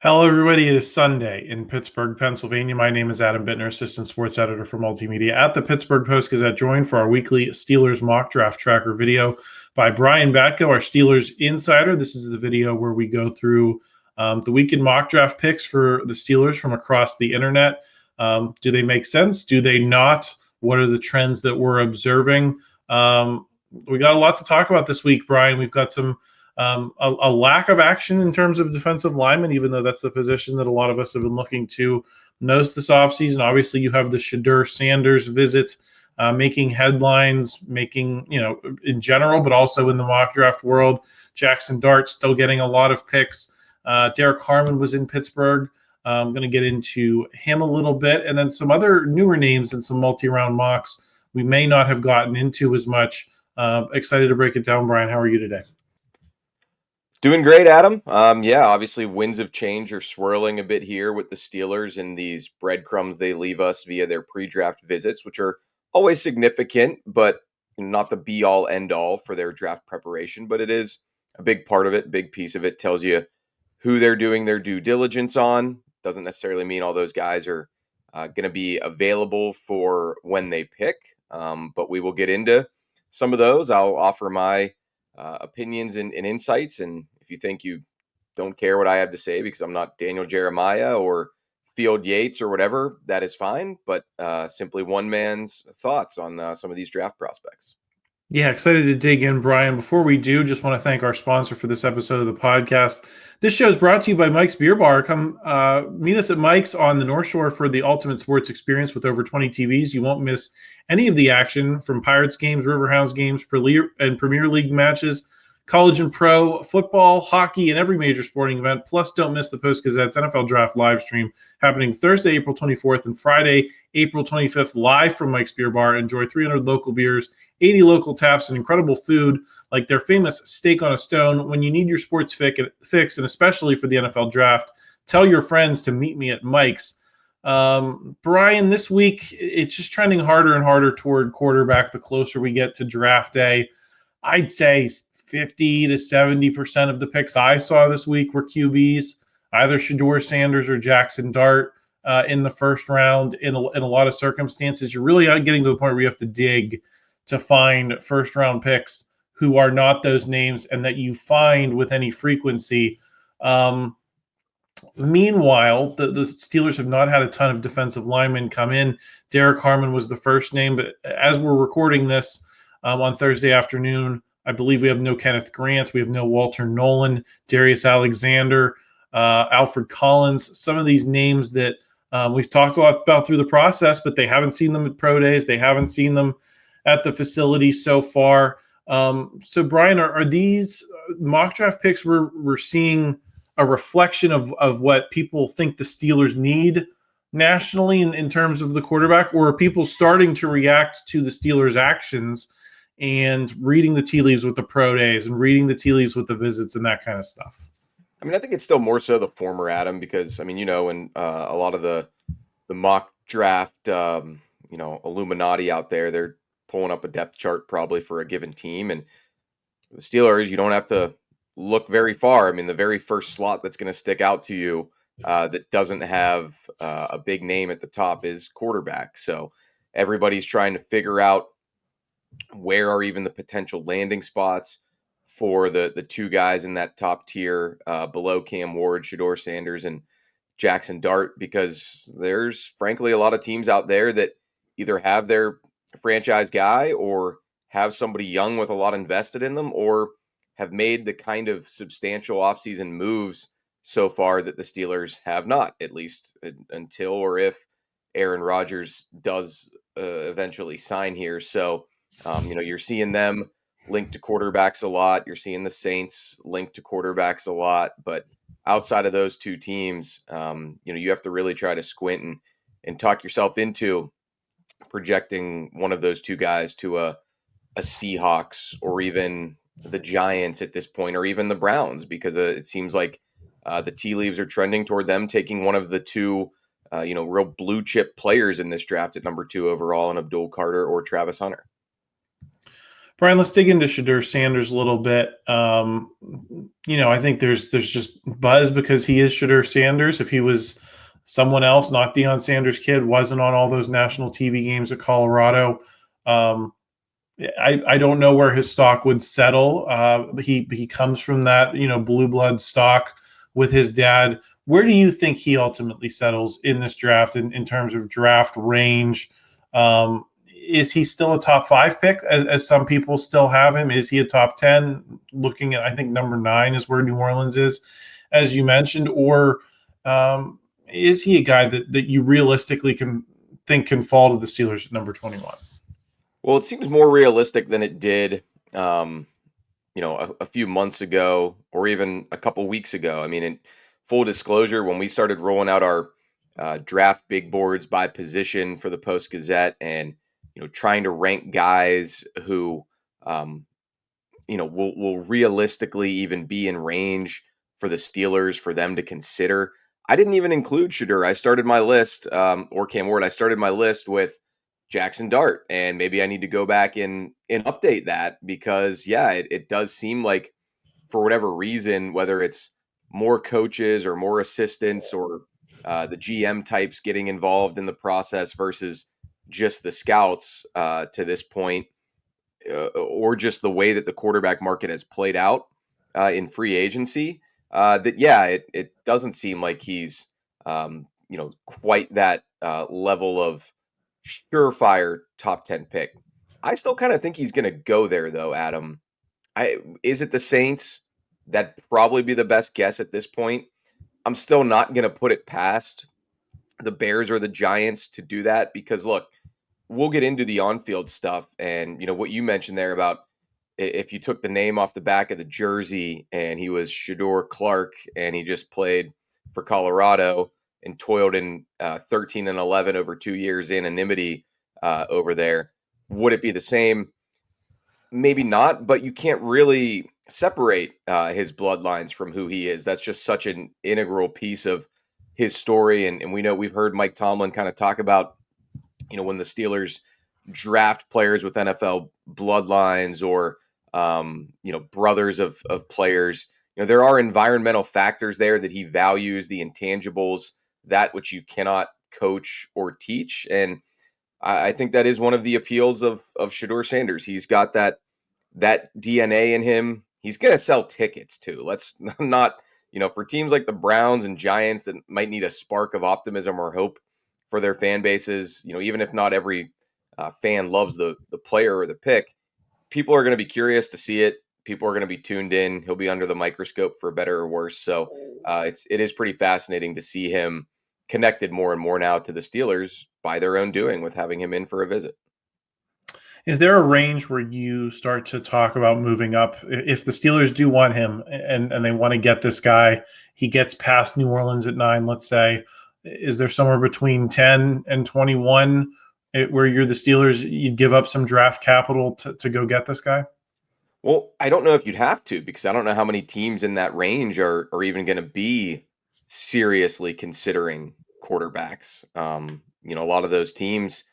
Hello, everybody. It is Sunday in Pittsburgh, Pennsylvania. My name is Adam Bittner, Assistant Sports Editor for Multimedia at the Pittsburgh Post-Gazette, joined for our weekly Steelers mock draft tracker video by Brian Batko, our Steelers insider. This is the video where we go through the weekend mock draft picks for the Steelers from across the internet. Do they make sense? Do they not? What are the trends that we're observing? We got a lot to talk about this week, Brian. We've got a lack of action in terms of defensive linemen, even though that's the position that a lot of us have been looking to most this offseason. Obviously, you have the Shadur Sanders visit making headlines, in general, but also in the mock draft world. Jaxson Dart still getting a lot of picks. Derrick Harmon was in Pittsburgh. I'm going to get into him a little bit, and then some other newer names and some multi-round mocks we may not have gotten into as much. Excited to break it down, Brian. How are you today? Doing great, Adam. Obviously winds of change are swirling a bit here with the Steelers and these breadcrumbs they leave us via their pre-draft visits, which are always significant, but not the be-all, end-all for their draft preparation. But it is a big part of it, big piece of it. Tells you who they're doing their due diligence on. Doesn't necessarily mean all those guys are going to be available for when they pick, but we will get into some of those. I'll offer my opinions and insights. And if you think you don't care what I have to say because I'm not Daniel Jeremiah or Field Yates or whatever, that is fine. But simply one man's thoughts on some of these draft prospects. Yeah, excited to dig in, Brian. Before we do, just want to thank our sponsor for this episode of the podcast. This show is brought to you by Mike's Beer Bar. Come meet us at Mike's on the North Shore for the ultimate sports experience with over 20 TVs. You won't miss any of the action from Pirates games, Riverhounds games, Premier League matches, college and pro, football, hockey, and every major sporting event. Plus, don't miss the Post-Gazette's NFL Draft live stream happening Thursday, April 24th and Friday, April 25th, live from Mike's Beer Bar. Enjoy 300 local beers, 80 local taps, and incredible food like their famous steak on a stone. When you need your sports fix, and especially for the NFL Draft, tell your friends to meet me at Mike's. Brian, this week, it's just trending harder and harder toward quarterback the closer we get to draft day. I'd say 50 to 70% of the picks I saw this week were QBs, either Shedeur Sanders or Jaxson Dart in the first round. In a lot of circumstances, you're really getting to the point where you have to dig to find first-round picks who are not those names and that you find with any frequency. Meanwhile, the Steelers have not had a ton of defensive linemen come in. Derrick Harmon was the first name, but as we're recording this on Thursday afternoon, I believe we have no Kenneth Grant. We have no Walter Nolen, Darius Alexander, Alfred Collins, some of these names that we've talked a lot about through the process, but they haven't seen them at pro days. They haven't seen them at the facility so far. So, Brian, are these mock draft picks we're seeing a reflection of what people think the Steelers need nationally in terms of the quarterback, or are people starting to react to the Steelers' actions and reading the tea leaves with the pro days and reading the tea leaves with the visits and that kind of stuff? I mean, I think it's still more so the former, Adam, because, in a lot of the mock draft, Illuminati out there, they're pulling up a depth chart probably for a given team. And the Steelers, you don't have to look very far. I mean, the very first slot that's going to stick out to you that doesn't have a big name at the top is quarterback. So everybody's trying to figure out where are even the potential landing spots for the two guys in that top tier below Cam Ward, Shedeur Sanders, and Jaxson Dart, because there's frankly a lot of teams out there that either have their franchise guy or have somebody young with a lot invested in them, or have made the kind of substantial offseason moves so far that the Steelers have not, at least until or if Aaron Rodgers does eventually sign here. So, you're seeing them linked to quarterbacks a lot. You're seeing the Saints linked to quarterbacks a lot. But outside of those two teams, you have to really try to squint and talk yourself into projecting one of those two guys to a Seahawks or even the Giants at this point, or even the Browns, because it seems like the tea leaves are trending toward them taking one of the two, real blue chip players in this draft at number 2 overall in Abdul Carter or Travis Hunter. Brian, let's dig into Shadur Sanders a little bit. I think there's just buzz because he is Shadur Sanders. If he was someone else, not Deion Sanders' kid, wasn't on all those national TV games at Colorado, um, I don't know where his stock would settle. He comes from that blue blood stock with his dad. Where do you think he ultimately settles in this draft in terms of draft range? Is he still a top 5 pick, as some people still have him? Is he a top 10? Looking at, I think number 9 is where New Orleans is, as you mentioned, or is he a guy that you realistically can fall to the Steelers at number 21? Well, it seems more realistic than it did, a few months ago or even a couple weeks ago. I mean, in full disclosure, when we started rolling out our draft big boards by position for the Post-Gazette and, trying to rank guys who, will realistically even be in range for the Steelers for them to consider. I didn't even include Shadur. I started my list, or Cam Ward. I started my list with Jaxson Dart, and maybe I need to go back and update that because, yeah, it does seem like for whatever reason, whether it's more coaches or more assistants or the GM types getting involved in the process versus just the scouts to this point, or just the way that the quarterback market has played out in free agency, it doesn't seem like he's quite that level of surefire top 10 pick. I still kind of think he's going to go there though, Adam. Is it the Saints? That'd probably be the best guess at this point. I'm still not going to put it past the Bears or the Giants to do that because look, we'll get into the on-field stuff and what you mentioned there about if you took the name off the back of the jersey and he was Shedeur Clark and he just played for Colorado and toiled in 13 and 11 over 2 years anonymity over there, would it be the same? Maybe not, but you can't really separate his bloodlines from who he is. That's just such an integral piece of his story. And we know we've heard Mike Tomlin kind of talk about, when the Steelers draft players with NFL bloodlines or, brothers of players, there are environmental factors there that he values, the intangibles, that which you cannot coach or teach. And I think that is one of the appeals of Shedeur Sanders. He's got that DNA in him. He's going to sell tickets too. Let's not, for teams like the Browns and Giants that might need a spark of optimism or hope for their fan bases, even if not every fan loves the player or the pick, people are going to be curious to see it. People are going to be tuned in. He'll be under the microscope for better or worse. So it is pretty fascinating to see him connected more and more now to the Steelers by their own doing with having him in for a visit. Is there a range where you start to talk about moving up? If the Steelers do want him and they want to get this guy, he gets past New Orleans at 9, let's say, is there somewhere between 10 and 21 where you're the Steelers, you'd give up some draft capital to go get this guy? Well, I don't know if you'd have to because I don't know how many teams in that range are even going to be seriously considering quarterbacks. A lot of those teams,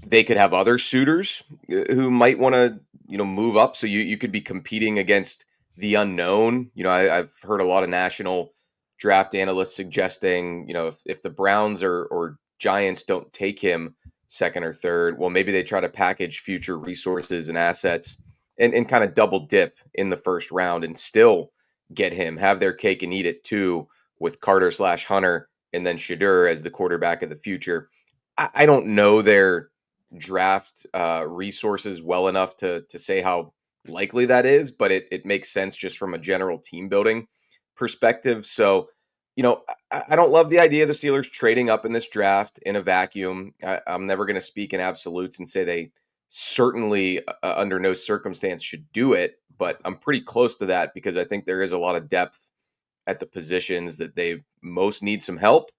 they could have other suitors who might want to, move up. So you could be competing against the unknown. I've heard a lot of national draft analysts suggesting, if the Browns or Giants don't take him second or third, well, maybe they try to package future resources and assets and kind of double dip in the first round and still get him, have their cake and eat it too, with Carter/Hunter and then Shadur as the quarterback of the future. I don't know their draft resources well enough to say how likely that is, but it makes sense just from a general team building perspective. So, I don't love the idea of the Steelers trading up in this draft in a vacuum. I'm never going to speak in absolutes and say they certainly under no circumstance should do it, but I'm pretty close to that because I think there is a lot of depth at the positions that they most need some help.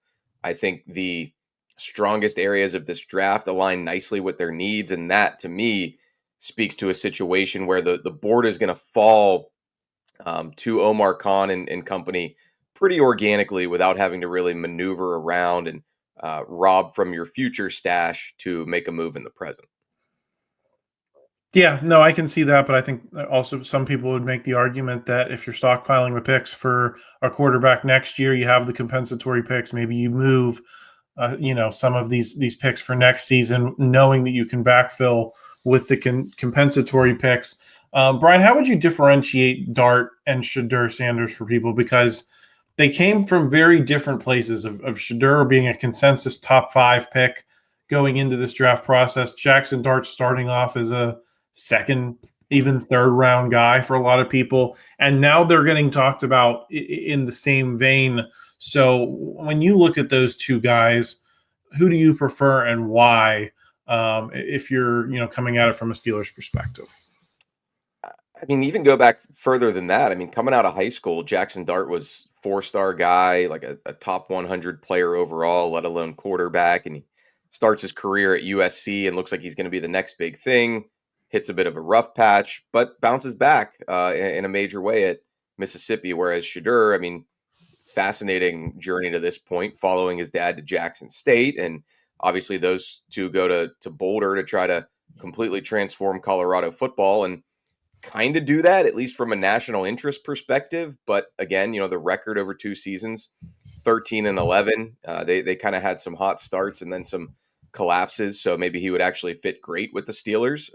I think the strongest areas of this draft align nicely with their needs. And that, to me, speaks to a situation where the board is going to fall to Omar Khan and company pretty organically without having to really maneuver around and rob from your future stash to make a move in the present. Yeah, no, I can see that, but I think also some people would make the argument that if you're stockpiling the picks for a quarterback next year, you have the compensatory picks. Maybe you move, some of these picks for next season, knowing that you can backfill with the compensatory picks. Brian, how would you differentiate Dart and Shadur Sanders for people? Because they came from very different places. Of Shadur being a consensus top 5 pick going into this draft process, Jaxson Dart starting off as a second, even third round guy for a lot of people. And now they're getting talked about in the same vein. So when you look at those two guys, who do you prefer and why? If you're, coming at it from a Steelers perspective. I mean, even go back further than that. I mean, coming out of high school, Jaxson Dart was 4-star guy, like a top 100 player overall, let alone quarterback. And he starts his career at USC and looks like he's going to be the next big thing. Hits a bit of a rough patch, but bounces back in a major way at Mississippi. Whereas Shadur, I mean, fascinating journey to this point, following his dad to Jackson State. And obviously those two go to Boulder to try to completely transform Colorado football and kind of do that, at least from a national interest perspective. But again, the record over 2 seasons, 13-11, they kind of had some hot starts and then some collapses. So maybe he would actually fit great with the Steelers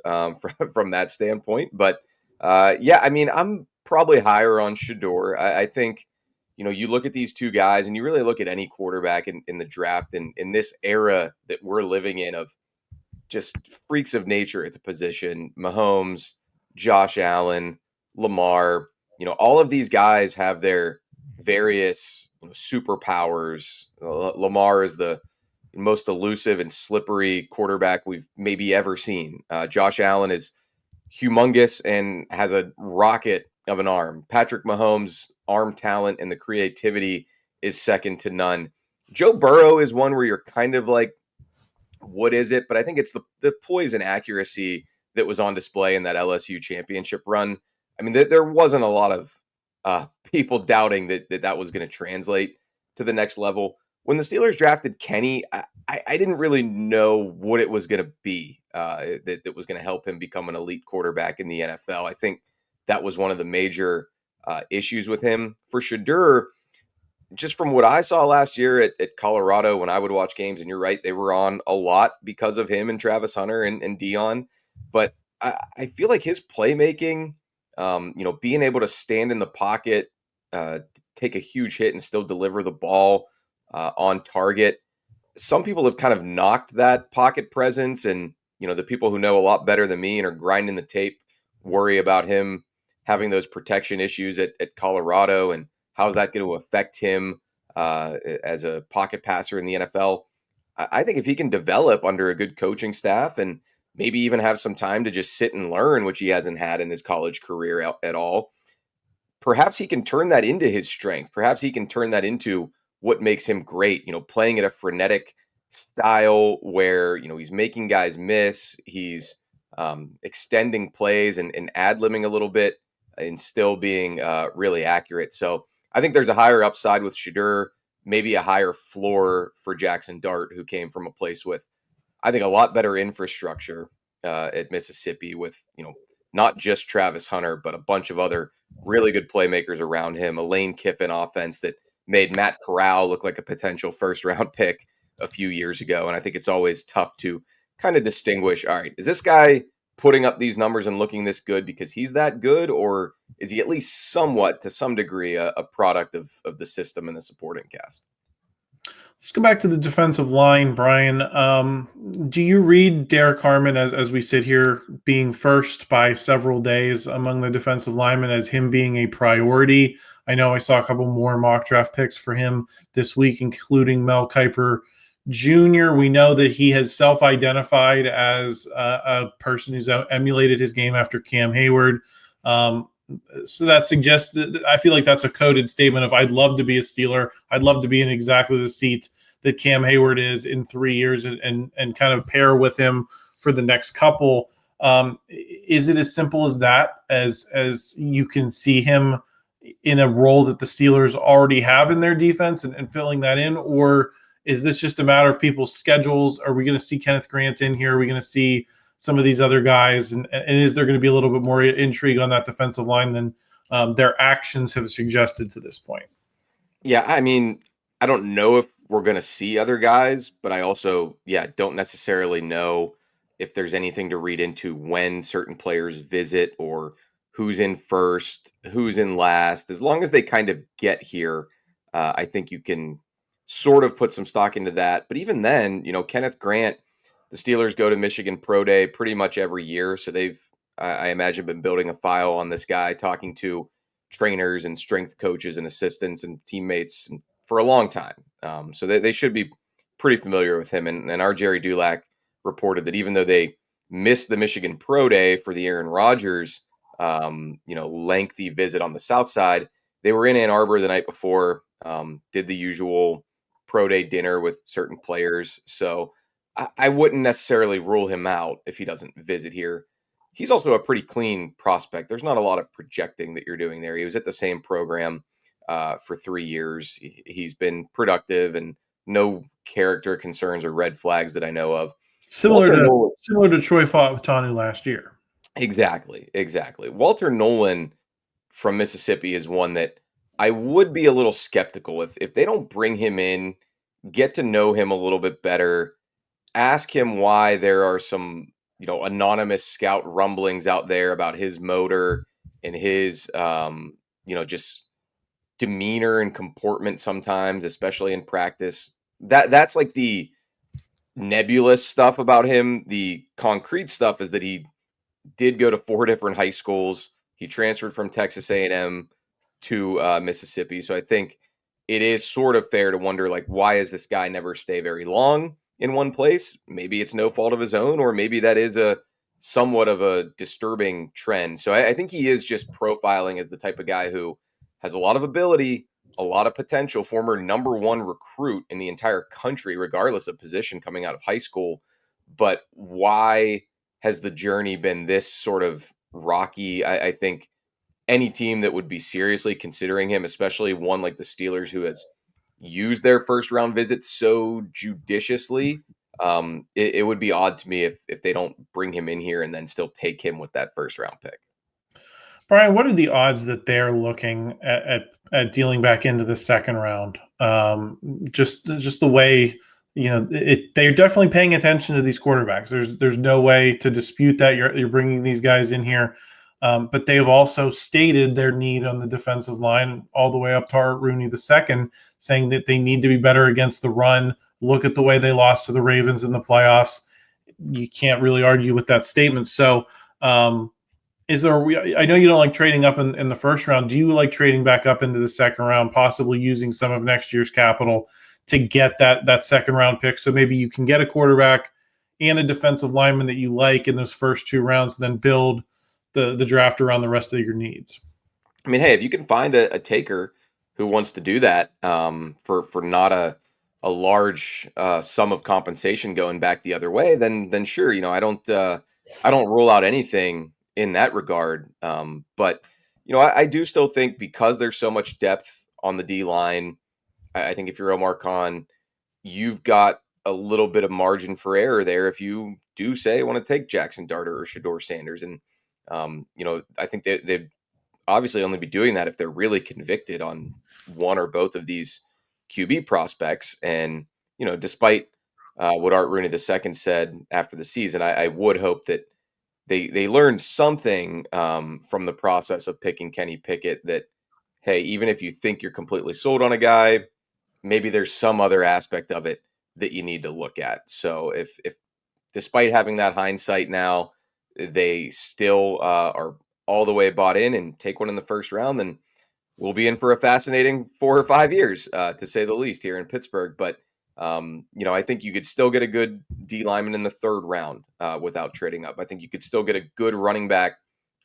from that standpoint. But yeah, I mean, I'm probably higher on Shadur. I think, you look at these two guys and you really look at any quarterback in the draft and in this era that we're living in of just freaks of nature at the position, Mahomes, Josh Allen, Lamar, all of these guys have their various superpowers. Lamar is the most elusive and slippery quarterback we've maybe ever seen. Josh Allen is humongous and has a rocket of an arm. Patrick Mahomes' arm talent and the creativity is second to none. Joe Burrow is one where you're kind of like, what is it? But I think it's the poise and accuracy that was on display in that LSU championship run. I mean, there wasn't a lot of people doubting that was going to translate to the next level. When the Steelers drafted Kenny, I didn't really know what it was going to be that was going to help him become an elite quarterback in the NFL. I think that was one of the major issues with him. For Shadur, just from what I saw last year at Colorado when I would watch games, and you're right, they were on a lot because of him and Travis Hunter and Dion. But I feel like his playmaking, being able to stand in the pocket, take a huge hit and still deliver the ball on target. Some people have kind of knocked that pocket presence, and the people who know a lot better than me and are grinding the tape worry about him having those protection issues at Colorado, and how's that going to affect him as a pocket passer in the NFL. I think if he can develop under a good coaching staff and maybe even have some time to just sit and learn, which he hasn't had in his college career at all, perhaps he can turn that into his strength. Perhaps he can turn that into what makes him great, playing at a frenetic style where, he's making guys miss. He's extending plays and ad-libbing a little bit and still being really accurate. So I think there's a higher upside with Shadur, maybe a higher floor for Jaxson Dart, who came from a place with, I think, a lot better infrastructure at Mississippi with, not just Travis Hunter, but a bunch of other really good playmakers around him, a Lane Kiffin offense that made Matt Corral look like a potential first-round pick a few years ago. And I think it's always tough to kind of distinguish, all right, is this guy putting up these numbers and looking this good because he's that good, or is he at least somewhat, to some degree, a product of the system and the supporting cast? Let's go back to the defensive line, Brian. Do you read Derrick Harmon as we sit here being first by several days among the defensive linemen as him being a priority? I know I saw a couple more mock draft picks for him this week, including Mel Kiper Jr. We know that he has self-identified as a person who's emulated his game after Cam Hayward. So that suggests that I feel like that's a coded statement of I'd love to be a Steeler. I'd love to be in exactly the seat that Cam Hayward is in 3 years and kind of pair with him for the next couple. Is it as simple as that, as you can see him in a role that the Steelers already have in their defense and filling that in? Or is this just a matter of people's schedules? Are we going to see Kenneth Grant in here? Are we going to see some of these other guys, and is there going to be a little bit more intrigue on that defensive line than their actions have suggested to this point? Yeah, I mean, I don't know if we're going to see other guys, but I also, yeah, don't necessarily know if there's anything to read into when certain players visit or who's in first, who's in last. As long as they kind of get here, I think you can sort of put some stock into that. But even then, Kenneth Grant, the Steelers go to Michigan Pro Day pretty much every year. So they've, I imagine, been building a file on this guy, talking to trainers and strength coaches and assistants and teammates for a long time. So they should be pretty familiar with him. And our Jerry Dulac reported that even though they missed the Michigan Pro Day for the Aaron Rodgers, lengthy visit on the South Side, they were in Ann Arbor the night before, did the usual Pro Day dinner with certain players. So I wouldn't necessarily rule him out if he doesn't visit here. He's also a pretty clean prospect. There's not a lot of projecting that you're doing there. He was at the same program for 3 years. He's been productive and no character concerns or red flags that I know of. Similar to Troy Fautanu last year. Exactly. Walter Nolen from Mississippi is one that I would be a little skeptical if they don't bring him in, get to know him a little bit better, ask him why there are some anonymous scout rumblings out there about his motor and his just demeanor and comportment sometimes, especially in practice. That's like the nebulous stuff about him. The concrete stuff is that he did go to 4 different high schools. He transferred from Texas A&M to Mississippi. So I think it is sort of fair to wonder, like, why does this guy never stay very long in one place? Maybe it's no fault of his own, or maybe that is a somewhat of a disturbing trend. So I think he is just profiling as the type of guy who has a lot of ability, a lot of potential, former #1 recruit in the entire country, regardless of position coming out of high school. But why has the journey been this sort of rocky? I think any team that would be seriously considering him, especially one like the Steelers, who has used their first round visit so judiciously, it would be odd to me if they don't bring him in here and then still take him with that first round pick. Brian, what are the odds that they're looking at dealing back into the second round? Just the way, they're definitely paying attention to these quarterbacks. There's no way to dispute that. You're bringing these guys in here, but they have also stated their need on the defensive line all the way up to Art Rooney II, saying that they need to be better against the run. Look at the way they lost to the Ravens in the playoffs. You can't really argue with that statement. So, is there? I know you don't like trading up in the first round. Do you like trading back up into the second round, possibly using some of next year's capital to get that second round pick? So maybe you can get a quarterback and a defensive lineman that you like in those first 2 rounds, and then build the draft around the rest of your needs. I mean, hey, if you can find a taker who wants to do that for not a large sum of compensation going back the other way, then sure. I don't rule out anything in that regard. But I do still think, because there's so much depth on the D line, I think if you're Omar Khan, you've got a little bit of margin for error there if you do say want to take Jaxson Darter or Shadur Sanders. And I think they'd obviously only be doing that if they're really convicted on one or both of these QB prospects. And despite what Art Rooney II said after the season, I would hope that they learned something from the process of picking Kenny Pickett, that, hey, even if you think you're completely sold on a guy, maybe there's some other aspect of it that you need to look at. So if despite having that hindsight now, they still are all the way bought in and take one in the first round, then we'll be in for a fascinating 4 or 5 years, to say the least, here in Pittsburgh. But I think you could still get a good D lineman in the 3rd round without trading up. I think you could still get a good running back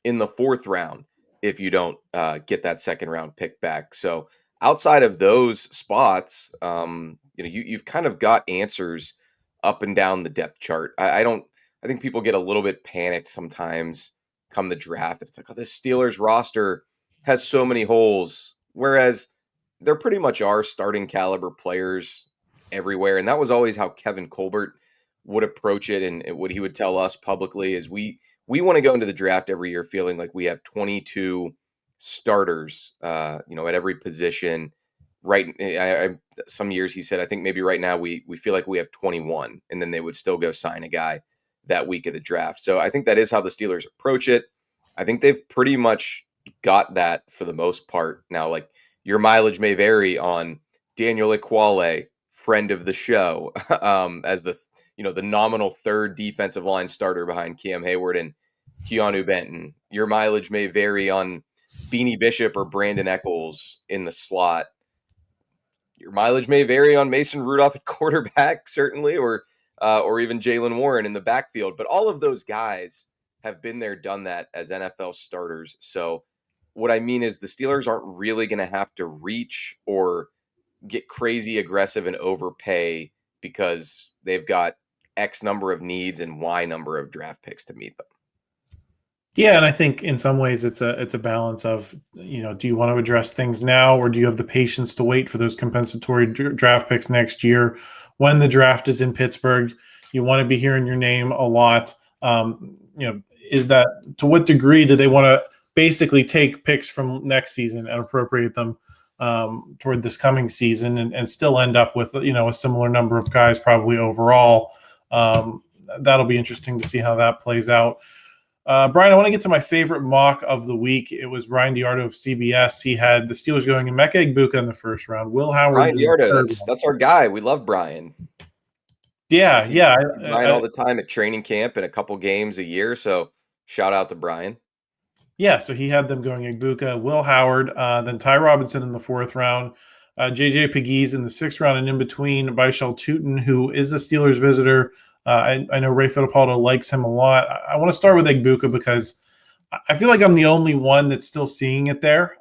in the 4th round if you don't get that 2nd round pick back. So outside of those spots, you've kind of got answers up and down the depth chart. I think people get a little bit panicked sometimes come the draft. It's like, oh, this Steelers roster has so many holes, whereas there pretty much are starting caliber players everywhere. And that was always how Kevin Colbert would approach it, and what he would tell us publicly is we want to go into the draft every year feeling like we have 22 starters, at every position. Right, some years he said, I think maybe right now we feel like we have 21, and then they would still go sign a guy that week of the draft. So I think that is how the Steelers approach it. I think they've pretty much got that for the most part now. Like, your mileage may vary on Daniel Ikuale, friend of the show, as the nominal third defensive line starter behind Cam Hayward and Keanu Benton. Your mileage may vary on Beanie Bishop or Brandon Echols in the slot. Your mileage may vary on Mason Rudolph at quarterback, certainly, or even Jaylen Warren in the backfield. But all of those guys have been there, done that as NFL starters. So what I mean is the Steelers aren't really going to have to reach or get crazy aggressive and overpay because they've got X number of needs and Y number of draft picks to meet them. Yeah, and I think in some ways it's a balance of, do you want to address things now, or do you have the patience to wait for those compensatory draft picks next year when the draft is in Pittsburgh? You want to be hearing your name a lot. Is that, to what degree do they want to basically take picks from next season and appropriate them toward this coming season and still end up with a similar number of guys probably overall? That'll be interesting to see how that plays out. Brian, I want to get to my favorite mock of the week. It was Brian DiArdo of CBS. He had the Steelers going Emeka Egbuka in the first round. Will Howard. Brian DiArdo, that's our guy. We love Brian. Yeah. Brian all the time at training camp and a couple games a year. So shout out to Brian. Yeah, so he had them going Egbuka, Will Howard, then Ty Robinson in the fourth round, JJ Pegues in the sixth round, and in between Byshel Tootin, who is a Steelers visitor. I know Ray Fittipaldo likes him a lot. I want to start with Egbuka because I feel like I'm the only one that's still seeing it there.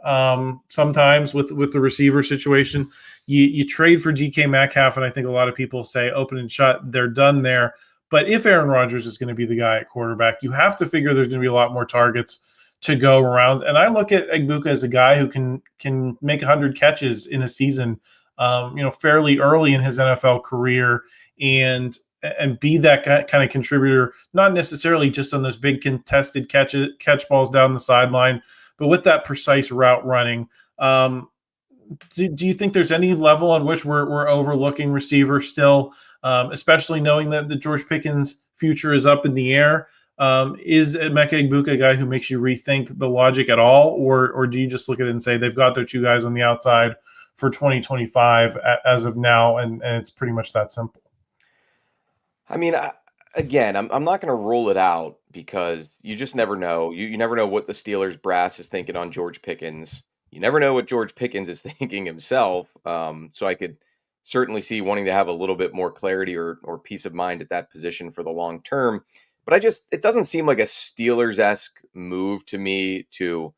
Sometimes with the receiver situation, you trade for DK Metcalf, and I think a lot of people say open and shut, they're done there. But if Aaron Rodgers is going to be the guy at quarterback, you have to figure there's going to be a lot more targets to go around. And I look at Egbuka as a guy who can make 100 catches in a season, fairly early in his NFL career, and be that kind of contributor, not necessarily just on those big contested catch balls down the sideline, but with that precise route running. Do you think there's any level on which we're overlooking receivers still, especially knowing that the George Pickens future is up in the air? Is Emeka Egbuka a guy who makes you rethink the logic at all, or do you just look at it and say they've got their two guys on the outside for 2025 as of now, and it's pretty much that simple? I mean, I'm not going to rule it out because you just never know. You never know what the Steelers brass is thinking on George Pickens. You never know what George Pickens is thinking himself. So I could certainly see wanting to have a little bit more clarity or peace of mind at that position for the long term. But it doesn't seem like a Steelers-esque move to me to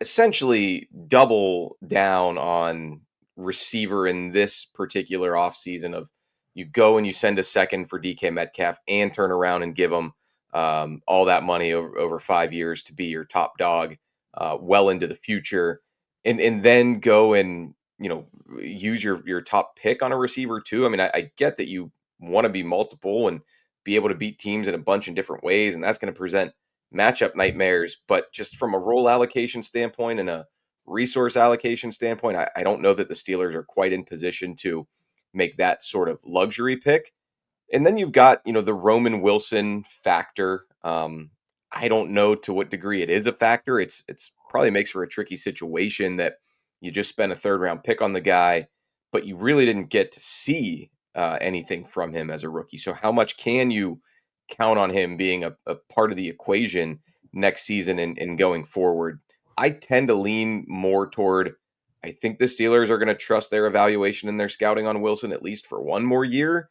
essentially double down on receiver in this particular offseason of you go and you send a second for DK Metcalf and turn around and give him all that money over 5 years to be your top dog well into the future, and then go and use your top pick on a receiver too. I mean, I get that you want to be multiple and be able to beat teams in a bunch of different ways, and that's going to present matchup nightmares. But just from a role allocation standpoint and a resource allocation standpoint, I don't know that the Steelers are quite in position to make that sort of luxury pick. And then you've got, the Roman Wilson factor. I don't know to what degree it is a factor. It's probably makes for a tricky situation that you just spent a third round pick on the guy, but you really didn't get to see anything from him as a rookie. So how much can you count on him being a part of the equation next season and going forward? I tend to lean more toward, I think the Steelers are going to trust their evaluation and their scouting on Wilson at least for one more year.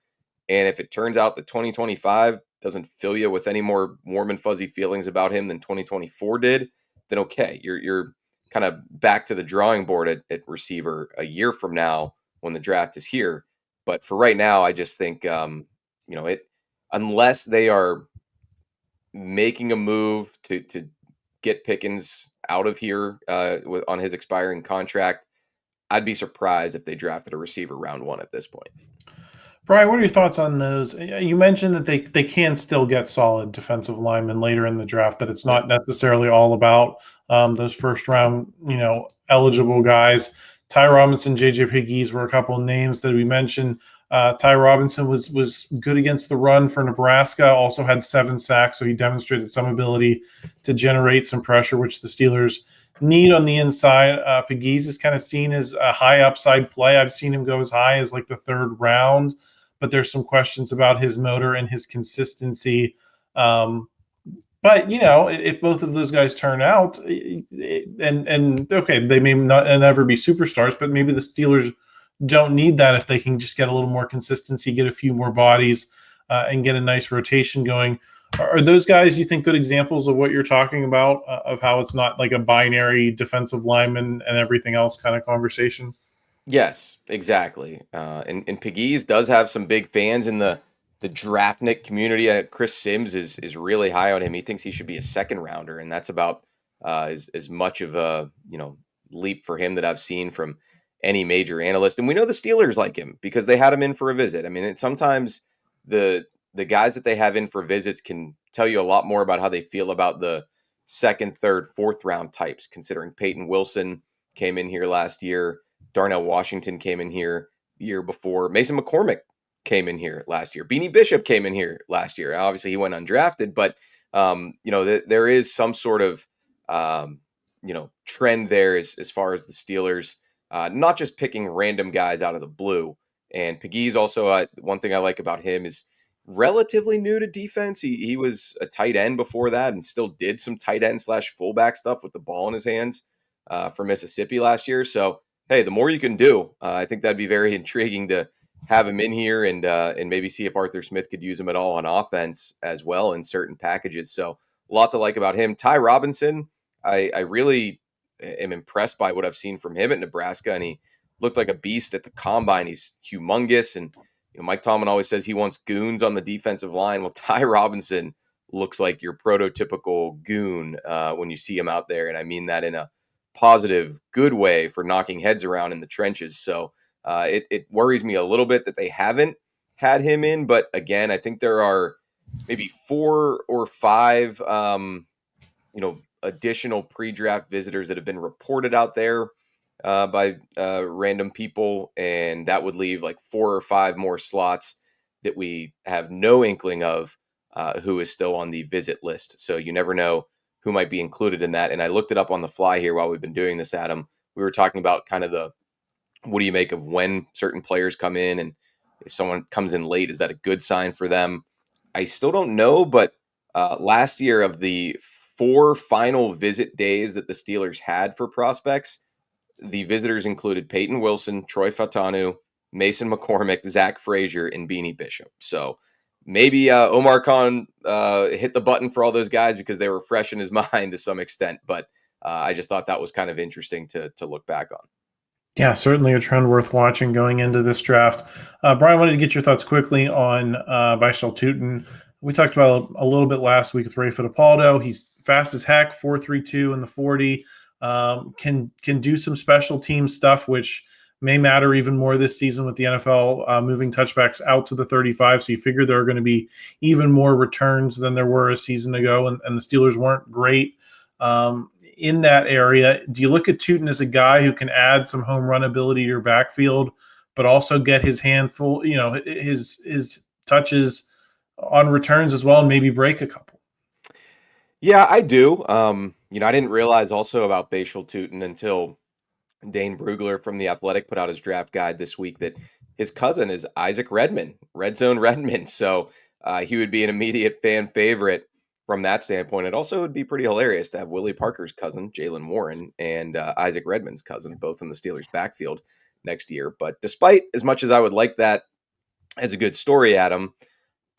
And if it turns out that 2025 doesn't fill you with any more warm and fuzzy feelings about him than 2024 did, then okay, you're kind of back to the drawing board at receiver a year from now when the draft is here. But for right now, I just think, unless they are making a move to get Pickens out of here on his expiring contract, I'd be surprised if they drafted a receiver round one at this point. Brian, what are your thoughts on those? You mentioned that they can still get solid defensive linemen later in the draft, that it's Yeah. not necessarily all about those first round, eligible guys. Ty Robinson, JJ Pegues were a couple of names that we mentioned. Ty Robinson was good against the run for Nebraska, also had 7 sacks, so he demonstrated some ability to generate some pressure, which the Steelers need on the inside. Pegues is kind of seen as a high upside play. I've seen him go as high as like the 3rd round, but there's some questions about his motor and his consistency. But if both of those guys turn out, and okay, they may not never be superstars, but maybe the Steelers don't need that if they can just get a little more consistency, get a few more bodies, and get a nice rotation going. Are those guys, you think, good examples of what you're talking about, of how it's not like a binary defensive lineman and everything else kind of conversation? Yes, exactly. And Pegues does have some big fans in the draftnik community. Chris Sims is really high on him. He thinks he should be a second rounder, and that's about as much of a leap for him that I've seen from any major analyst. And we know the Steelers like him because they had him in for a visit. I mean, sometimes the guys that they have in for visits can tell you a lot more about how they feel about the second, third, fourth round types. Considering Peyton Wilson came in here last year. Darnell Washington came in here the year before. Mason McCormick came in here last year. Beanie Bishop came in here last year. Obviously, he went undrafted, but there is some sort of trend there as far as the Steelers, not just picking random guys out of the blue. And Pegues also, one thing I like about him is relatively new to defense. He was a tight end before that and still did some tight end / fullback stuff with the ball in his hands for Mississippi last year. So hey, the more you can do, I think that'd be very intriguing to have him in here and maybe see if Arthur Smith could use him at all on offense as well in certain packages. So a lot to like about him. Ty Robinson, I really am impressed by what I've seen from him at Nebraska, and he looked like a beast at the combine. He's humongous, and Mike Tomlin always says he wants goons on the defensive line. Well, Ty Robinson looks like your prototypical goon when you see him out there, and I mean that in a positive, good way for knocking heads around in the trenches. So it worries me a little bit that they haven't had him in. But again, I think there are maybe 4 or 5, additional pre-draft visitors that have been reported out there by random people, and that would leave like 4 or 5 more slots that we have no inkling of who is still on the visit list. So you never know who might be included in that. And I looked it up on the fly here while we've been doing this, Adam. We were talking about kind of what do you make of when certain players come in, and if someone comes in late, is that a good sign for them? I still don't know, but last year, of the 4 final visit days that the Steelers had for prospects, the visitors included Peyton Wilson, Troy Fatanu, Mason McCormick, Zach Frazier, and Beanie Bishop. So maybe Omar Khan hit the button for all those guys because they were fresh in his mind to some extent. But I just thought that was kind of interesting to look back on. Yeah, certainly a trend worth watching going into this draft. Brian, wanted to get your thoughts quickly on Bishal Tutin. We talked about a little bit last week with Ray Fittipaldo. He's fast as heck, 4.32 in the 40. Can do some special team stuff, which may matter even more this season with the NFL moving touchbacks out to the 35. So you figure there are going to be even more returns than there were a season ago, and the Steelers weren't great in that area. Do you look at Tutin as a guy who can add some home run ability to your backfield, but also get his handful, his touches on returns as well, and maybe break a couple? Yeah, I do. I didn't realize also about Bashal Tutin until Dane Brugler from The Athletic put out his draft guide this week that his cousin is Isaac Redman, Red Zone Redman. So he would be an immediate fan favorite from that standpoint. It also would be pretty hilarious to have Willie Parker's cousin, Jalen Warren, and Isaac Redman's cousin, both in the Steelers' backfield next year. But despite as much as I would like that as a good story, Adam,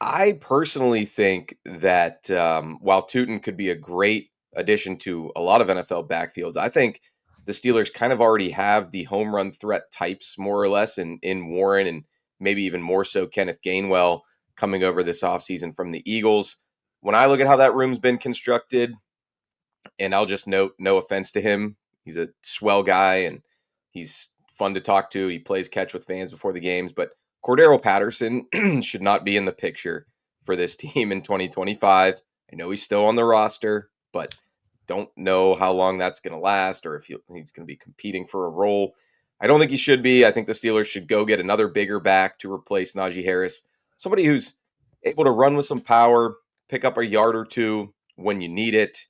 I personally think that while Tutin could be a great addition to a lot of NFL backfields, I think the Steelers kind of already have the home run threat types more or less in Warren and maybe even more so Kenneth Gainwell coming over this offseason from the Eagles. When I look at how that room's been constructed, and I'll just note, no offense to him, he's a swell guy and he's fun to talk to. He plays catch with fans before the games, but Cordero Patterson should not be in the picture for this team in 2025. I know he's still on the roster, but don't know how long that's going to last or if he's going to be competing for a role. I don't think he should be. I think the Steelers should go get another bigger back to replace Najee Harris, somebody who's able to run with some power, pick up a yard or two when you need it,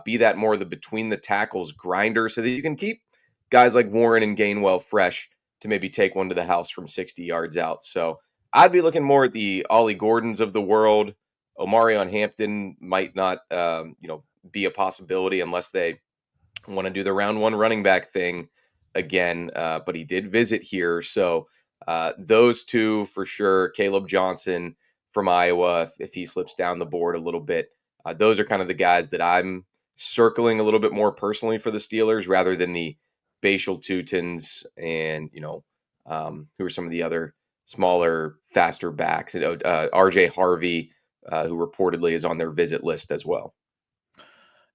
be that more the between the tackles grinder so that you can keep guys like Warren and Gainwell fresh to maybe take one to the house from 60 yards out. So I'd be looking more at the Ollie Gordons of the world. Omarion Hampton might not, be a possibility unless they want to do the round one running back thing again. But he did visit here. So those two for sure. Caleb Johnson from Iowa, if he slips down the board a little bit, those are kind of the guys that I'm circling a little bit more personally for the Steelers rather than the Bashal Tutins and, who are some of the other smaller, faster backs. RJ Harvey, who reportedly is on their visit list as well.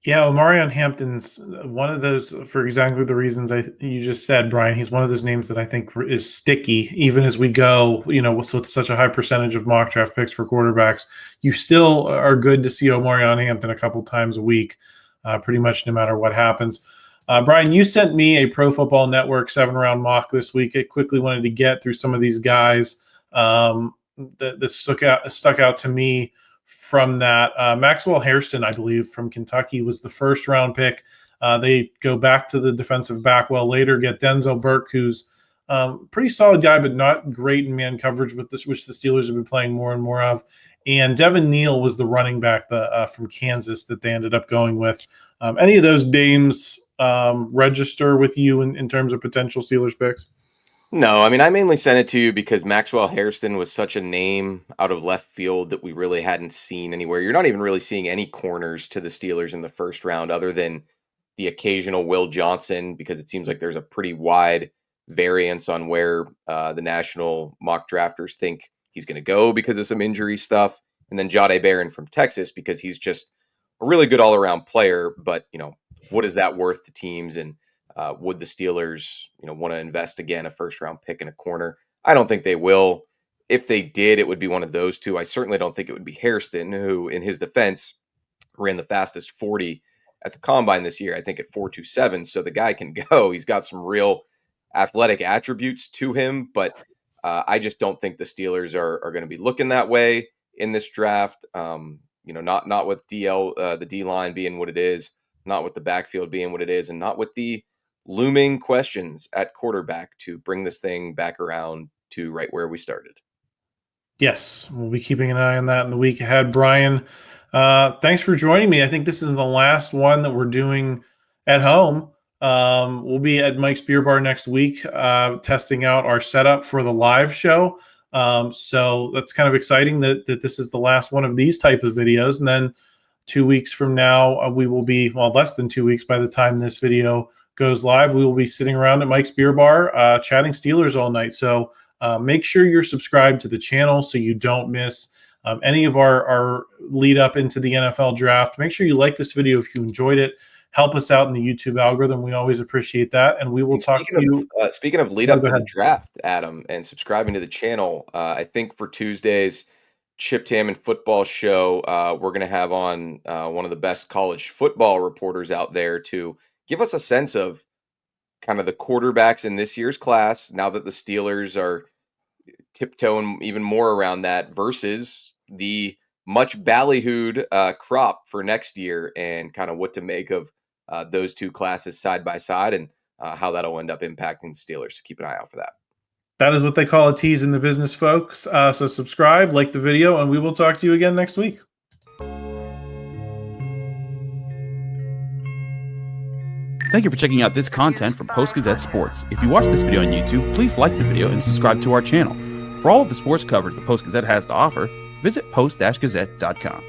Yeah, Omarion Hampton's one of those for exactly the reasons you just said, Brian. He's one of those names that I think is sticky, even as we go, with such a high percentage of mock draft picks for quarterbacks. You still are good to see Omarion Hampton a couple times a week, pretty much no matter what happens. Brian, you sent me a Pro Football Network 7-round mock this week. I quickly wanted to get through some of these guys that stuck out to me from that. Maxwell Hairston, I believe, from Kentucky was the first round pick. They go back to the defensive back later, get Denzel Burke, who's pretty solid guy, but not great in man coverage, which the Steelers have been playing more and more of. And Devin Neal was the running back from Kansas that they ended up going with. Any of those names register with you in terms of potential Steelers picks? No, I mean, I mainly sent it to you because Maxwell Hairston was such a name out of left field that we really hadn't seen anywhere. You're not even really seeing any corners to the Steelers in the first round other than the occasional Will Johnson, because it seems like there's a pretty wide variance on where the national mock drafters think he's going to go because of some injury stuff. And then Jahdae Barron from Texas, because he's just a really good all-around player. But, what is that worth to teams? And would the Steelers, want to invest again a first-round pick in a corner? I don't think they will. If they did, it would be one of those two. I certainly don't think it would be Hairston, who, in his defense, ran the fastest 40 at the combine this year, I think at 4.27. So the guy can go. He's got some real athletic attributes to him, but I just don't think the Steelers are going to be looking that way in this draft. Not with the D-line being what it is, not with the backfield being what it is, and not with the looming questions at quarterback to bring this thing back around to right where we started. Yes, we'll be keeping an eye on that in the week ahead. Brian, thanks for joining me. I think this is the last one that we're doing at home. We'll be at Mike's Beer Bar next week, testing out our setup for the live show. So that's kind of exciting that this is the last one of these type of videos. And then 2 weeks from now, we will be, less than 2 weeks by the time this video goes live, we will be sitting around at Mike's Beer Bar chatting Steelers all night. So make sure you're subscribed to the channel so you don't miss any of our lead up into the NFL draft. Make sure you like this video if you enjoyed it. Help us out in the YouTube algorithm. We always appreciate that. And we will talk to you. Speaking of lead up to the draft, Adam, and subscribing to the channel, I think for Tuesday's Chip Tam and Football show, we're going to have on one of the best college football reporters out there to give us a sense of kind of the quarterbacks in this year's class, now that the Steelers are tiptoeing even more around that, versus the much ballyhooed crop for next year, and kind of what to make of those two classes side by side, and how that'll end up impacting the Steelers. So keep an eye out for that. That is what they call a tease in the business, folks. So subscribe, like the video, and we will talk to you again next week. Thank you for checking out this content from Post-Gazette Sports. If you watch this video on YouTube, please like the video and subscribe to our channel. For all of the sports coverage the Post-Gazette has to offer, visit post-gazette.com.